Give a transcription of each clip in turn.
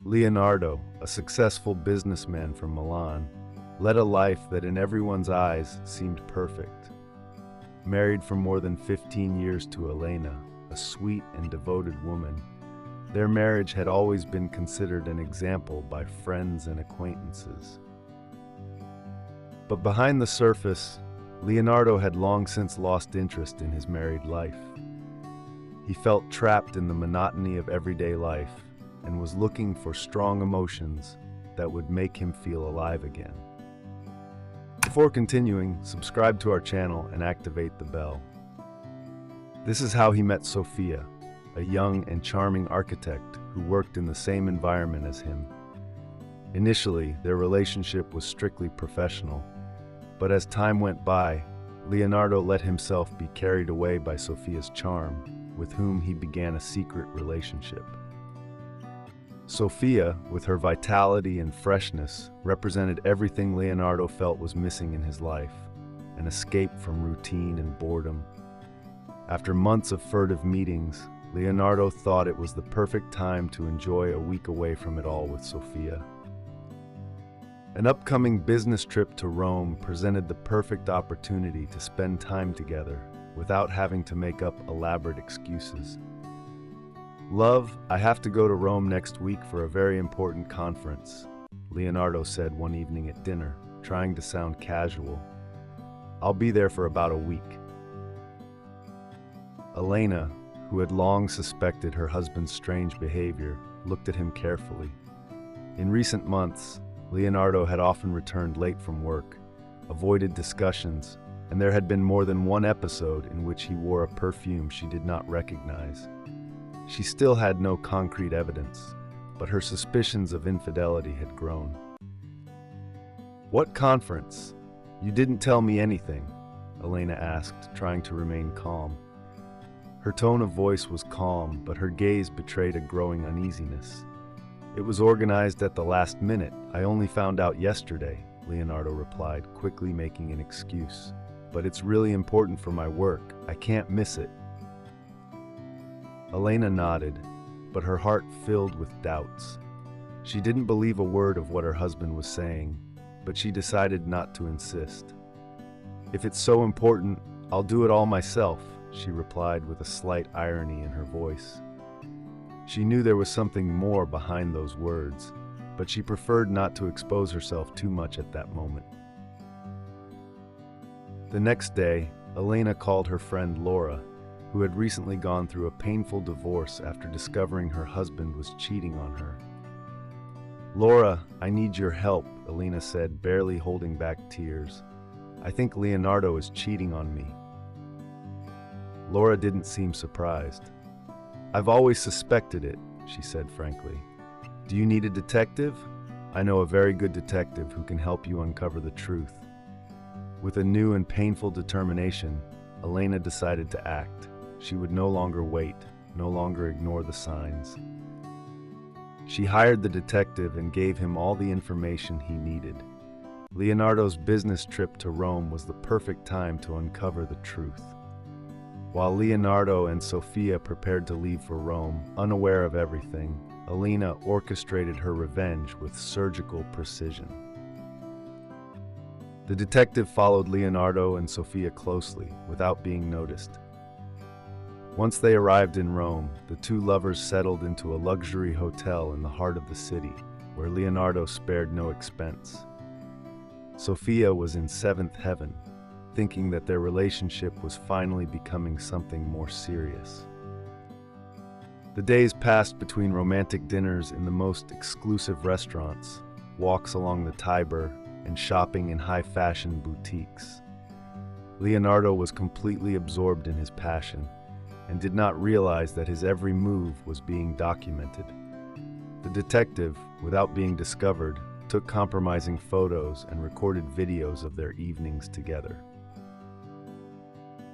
Leonardo, a successful businessman from Milan, led a life that in everyone's eyes seemed perfect. Married for more than 15 years to Elena, a sweet and devoted woman, their marriage had always been considered an example by friends and acquaintances. But behind the surface, Leonardo had long since lost interest in his married life. He felt trapped in the monotony of everyday life and was looking for strong emotions that would make him feel alive again. Before continuing, subscribe to our channel and activate the bell. This is how he met Sofia, a young and charming architect who worked in the same environment as him. Initially, their relationship was strictly professional, but as time went by, Leonardo let himself be carried away by Sofia's charm, with whom he began a secret relationship. Sofia, with her vitality and freshness, represented everything Leonardo felt was missing in his life, an escape from routine and boredom. After months of furtive meetings, Leonardo thought it was the perfect time to enjoy a week away from it all with Sofia. An upcoming business trip to Rome presented the perfect opportunity to spend time together without having to make up elaborate excuses. "Love, I have to go to Rome next week for a very important conference," Leonardo said one evening at dinner, trying to sound casual. "I'll be there for about a week." Elena, who had long suspected her husband's strange behavior, looked at him carefully. In recent months, Leonardo had often returned late from work, avoided discussions, and there had been more than one episode in which he wore a perfume she did not recognize. She still had no concrete evidence, but her suspicions of infidelity had grown. "What conference? You didn't tell me anything," Elena asked, trying to remain calm. Her tone of voice was calm, but her gaze betrayed a growing uneasiness. "It was organized at the last minute. I only found out yesterday," Leonardo replied, quickly making an excuse. "But it's really important for my work. I can't miss it." Elena nodded, but her heart filled with doubts. She didn't believe a word of what her husband was saying, but she decided not to insist. "If it's so important, I'll do it all myself," she replied with a slight irony in her voice. She knew there was something more behind those words, but she preferred not to expose herself too much at that moment. The next day, Elena called her friend Laura, who had recently gone through a painful divorce after discovering her husband was cheating on her. "Laura, I need your help," Elena said, barely holding back tears. "I think Leonardo is cheating on me." Laura didn't seem surprised. "I've always suspected it," she said frankly. "Do you need a detective? I know a very good detective who can help you uncover the truth." With a new and painful determination, Elena decided to act. She would no longer wait, no longer ignore the signs. She hired the detective and gave him all the information he needed. Leonardo's business trip to Rome was the perfect time to uncover the truth. While Leonardo and Sofia prepared to leave for Rome, unaware of everything, Elena orchestrated her revenge with surgical precision. The detective followed Leonardo and Sofia closely, without being noticed. Once they arrived in Rome, the two lovers settled into a luxury hotel in the heart of the city, where Leonardo spared no expense. Sofia was in seventh heaven, thinking that their relationship was finally becoming something more serious. The days passed between romantic dinners in the most exclusive restaurants, walks along the Tiber, and shopping in high-fashion boutiques. Leonardo was completely absorbed in his passion and did not realize that his every move was being documented. The detective, without being discovered, took compromising photos and recorded videos of their evenings together.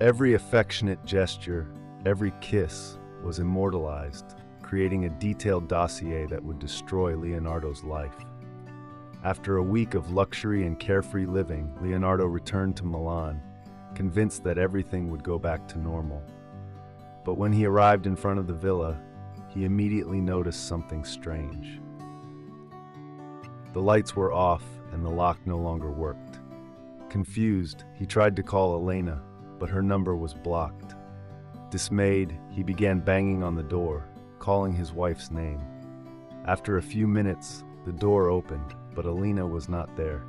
Every affectionate gesture, every kiss, was immortalized, creating a detailed dossier that would destroy Leonardo's life. After a week of luxury and carefree living, Leonardo returned to Milan, convinced that everything would go back to normal. But when he arrived in front of the villa, he immediately noticed something strange. The lights were off and the lock no longer worked. Confused, he tried to call Elena, but her number was blocked. Dismayed, he began banging on the door, calling his wife's name. After a few minutes, the door opened, but Elena was not there.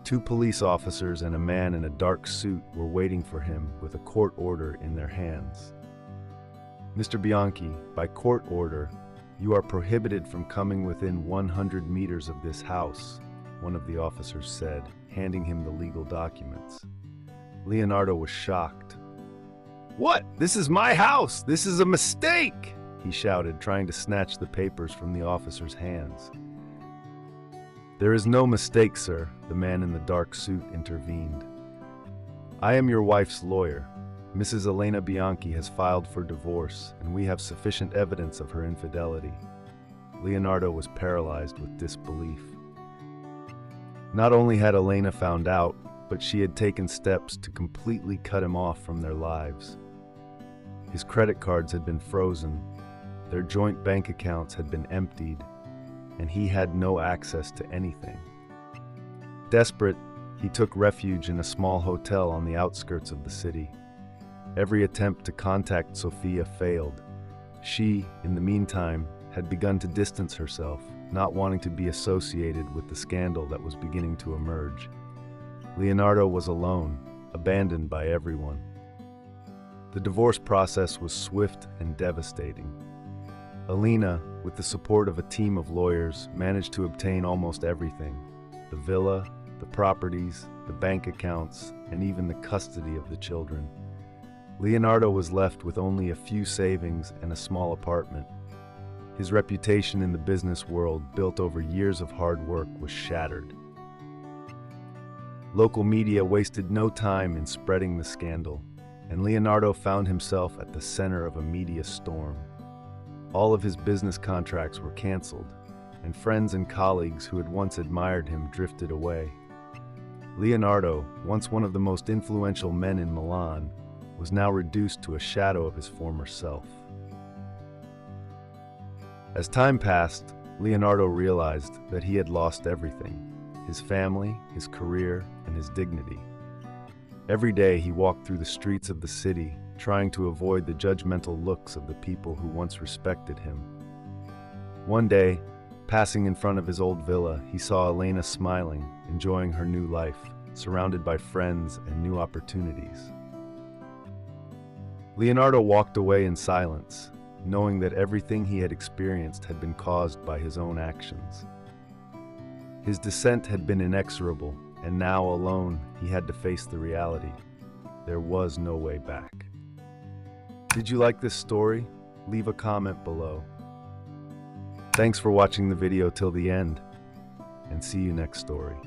Two police officers and a man in a dark suit were waiting for him with a court order in their hands. "Mr. Bianchi, by court order, you are prohibited from coming within 100 meters of this house," one of the officers said, handing him the legal documents. Leonardo was shocked. "What? This is my house! This is a mistake!" he shouted, trying to snatch the papers from the officer's hands. "There is no mistake, sir," the man in the dark suit intervened. "I am your wife's lawyer. Mrs. Elena Bianchi has filed for divorce, and we have sufficient evidence of her infidelity." Leonardo was paralyzed with disbelief. Not only had Elena found out, but she had taken steps to completely cut him off from their lives. His credit cards had been frozen, their joint bank accounts had been emptied, and he had no access to anything. Desperate, he took refuge in a small hotel on the outskirts of the city. Every attempt to contact Sofia failed. She, in the meantime, had begun to distance herself, not wanting to be associated with the scandal that was beginning to emerge. Leonardo was alone, abandoned by everyone. The divorce process was swift and devastating. Elena, with the support of a team of lawyers, managed to obtain almost everything: the villa, the properties, the bank accounts, and even the custody of the children. Leonardo was left with only a few savings and a small apartment. His reputation in the business world, built over years of hard work, was shattered. Local media wasted no time in spreading the scandal, and Leonardo found himself at the center of a media storm. All of his business contracts were canceled, and friends and colleagues who had once admired him drifted away. Leonardo, once one of the most influential men in Milan, was now reduced to a shadow of his former self. As time passed, Leonardo realized that he had lost everything: his family, his career, and his dignity. Every day he walked through the streets of the city, trying to avoid the judgmental looks of the people who once respected him. One day, passing in front of his old villa, he saw Elena smiling, enjoying her new life, surrounded by friends and new opportunities. Leonardo walked away in silence, knowing that everything he had experienced had been caused by his own actions. His descent had been inexorable, and now alone he had to face the reality. There was no way back. Did you like this story? Leave a comment below. Thanks for watching the video till the end, and see you next story.